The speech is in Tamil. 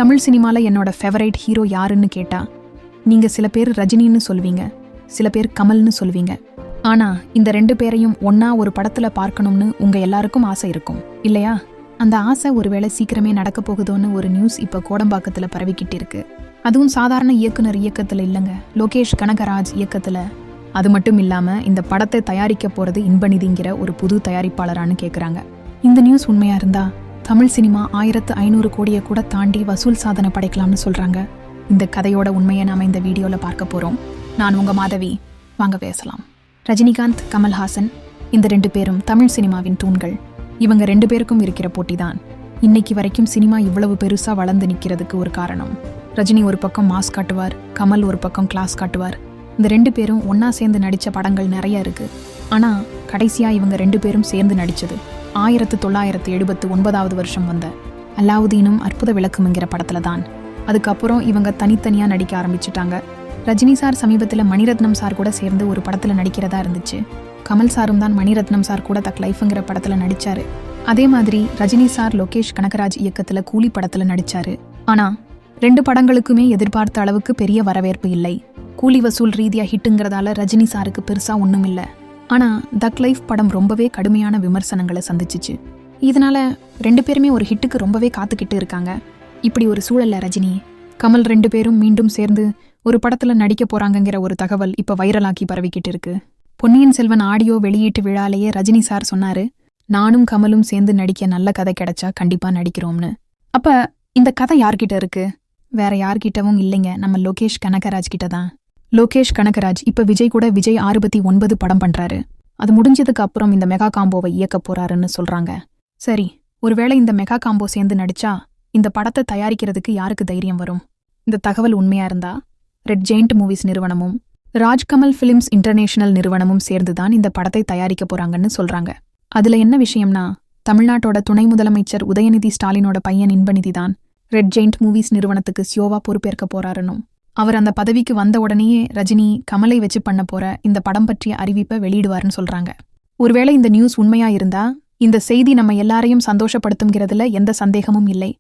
தமிழ் சினிமாவில் என்னோட ஃபேவரைட் ஹீரோ யாருன்னு கேட்டா நீங்கள் சில பேர் ரஜினின்னு சொல்வீங்க, சில பேர் கமல்னு சொல்வீங்க. ஆனால் இந்த ரெண்டு பேரையும் ஒன்றா ஒரு படத்தில் பார்க்கணும்னு உங்கள் எல்லாருக்கும் ஆசை இருக்கும் இல்லையா? அந்த ஆசை ஒருவேளை சீக்கிரமே நடக்க போகுதோன்னு ஒரு நியூஸ் இப்போ கோடம்பாக்கத்தில் பரவிக்கிட்டு இருக்கு. அதுவும் சாதாரண இயக்குனர் இயக்கத்தில் இல்லைங்க, லோகேஷ் கனகராஜ் இயக்கத்தில். அது மட்டும் இல்லாமல் இந்த படத்தை தயாரிக்க போகிறது இன்பநிதிங்கிற ஒரு புது தயாரிப்பாளரானு கேட்குறாங்க. இந்த நியூஸ் உண்மையாக இருந்தா தமிழ் சினிமா 1500 கோடியை கூட தாண்டி வசூல் சாதனை படைக்கலாம்னு சொல்கிறாங்க. இந்த கதையோட உண்மையை நாம் இந்த வீடியோவில் பார்க்க போகிறோம். நான் உங்கள் மாதவி, வாங்க பேசலாம். ரஜினிகாந்த், கமல்ஹாசன், இந்த ரெண்டு பேரும் தமிழ் சினிமாவின் தூண்கள். இவங்க ரெண்டு பேருக்கும் இருக்கிற போட்டி தான் இன்னைக்கு வரைக்கும் சினிமா இவ்வளவு பெருசாக வளர்ந்து நிற்கிறதுக்கு ஒரு காரணம். ரஜினி ஒரு பக்கம் மாஸ் காட்டுவார், கமல் ஒரு பக்கம் கிளாஸ் காட்டுவார். இந்த ரெண்டு பேரும் ஒன்றா சேர்ந்து நடித்த படங்கள் நிறைய இருக்குது. ஆனால் கடைசியாக இவங்க ரெண்டு பேரும் சேர்ந்து நடித்தது 1979 வருஷம் வந்த அலாவுதீனும் அற்புத விளக்கும்ங்கிற படத்தில் தான். அதுக்கப்புறம் இவங்க தனித்தனியாக நடிக்க ஆரம்பிச்சிட்டாங்க. ரஜினி சார் சமீபத்தில் மணிரத்னம் சார் கூட சேர்ந்து ஒரு படத்தில் நடிக்கிறதா இருந்துச்சு. கமல் சாரும் தான் மணிரத்னம் சார் கூட தக் லைஃப்ங்கிற படத்தில் நடித்தார். அதே மாதிரி ரஜினி சார் லோகேஷ் கனகராஜ் இயக்கத்தில் கூலி படத்தில் நடித்தார். ஆனால் ரெண்டு படங்களுக்குமே எதிர்பார்த்த அளவுக்கு பெரிய வரவேற்பு இல்லை. கூலி வசூல் ரீதியாக ஹிட்டுங்கிறதால ரஜினி சாருக்கு பெருசாக ஒன்றும் இல்லை. ஆனால் தக் லைஃப் படம் ரொம்பவே கடுமையான விமர்சனங்களை சந்திச்சிச்சு. இதனால ரெண்டு பேருமே ஒரு ஹிட்டுக்கு ரொம்பவே காத்துக்கிட்டு இருக்காங்க. இப்படி ஒரு சூழல்ல ரஜினி, கமல் ரெண்டு பேரும் மீண்டும் சேர்ந்து ஒரு படத்தில் நடிக்க போறாங்கங்கிற ஒரு தகவல் இப்போ வைரலாக்கி பரவிக்கிட்டு இருக்கு. பொன்னியின் செல்வன் ஆடியோ வெளியீட்டு விழாலேயே ரஜினி சார் சொன்னாரு, நானும் கமலும் சேர்ந்து நடிக்க நல்ல கதை கிடைச்சா கண்டிப்பா நடிக்கிறோம்னு. அப்ப இந்த கதை யார்கிட்ட இருக்கு? வேற யார்கிட்டவும் இல்லைங்க, நம்ம லோகேஷ் கனகராஜ் கிட்ட தான். லோகேஷ் கனகராஜ் இப்ப விஜய் கூட விஜய் 69 படம் பண்றாரு. அது முடிஞ்சதுக்கு அப்புறம் இந்த மெகா காம்போவை இயக்க போறாருன்னு சொல்றாங்க. சரி, ஒருவேளை இந்த மெகா காம்போ சேர்ந்து நடிச்சா இந்த படத்தை தயாரிக்கிறதுக்கு யாருக்கு தைரியம் வரும்? இந்த தகவல் உண்மையா இருந்தா ரெட் ஜெயிண்ட் மூவிஸ் நிறுவனமும் ராஜ்கமல் பிலிம்ஸ் இன்டர்நேஷனல் நிறுவனமும் சேர்ந்துதான் இந்த படத்தை தயாரிக்க போறாங்கன்னு சொல்றாங்க. அதுல என்ன விஷயம்னா, தமிழ்நாட்டோட துணை முதலமைச்சர் உதயநிதி ஸ்டாலினோட பையன் இன்பநிதி தான் ரெட் ஜெயிண்ட் மூவிஸ் நிறுவனத்துக்கு சியோவா பொறுப்பேற்க போறாருன்னும். அவர் அந்த பதவிக்கு வந்த உடனேயே ரஜினி கமலை வச்சு பண்ண போற இந்த படம் பற்றிய அறிவிப்பை வெளியிடுவார்னு சொல்றாங்க. ஒருவேளை இந்த நியூஸ் உண்மையா இருந்தா இந்த செய்தி நம்ம எல்லாரையும் சந்தோஷப்படுத்துங்கிறதுல எந்த சந்தேகமும் இல்லை.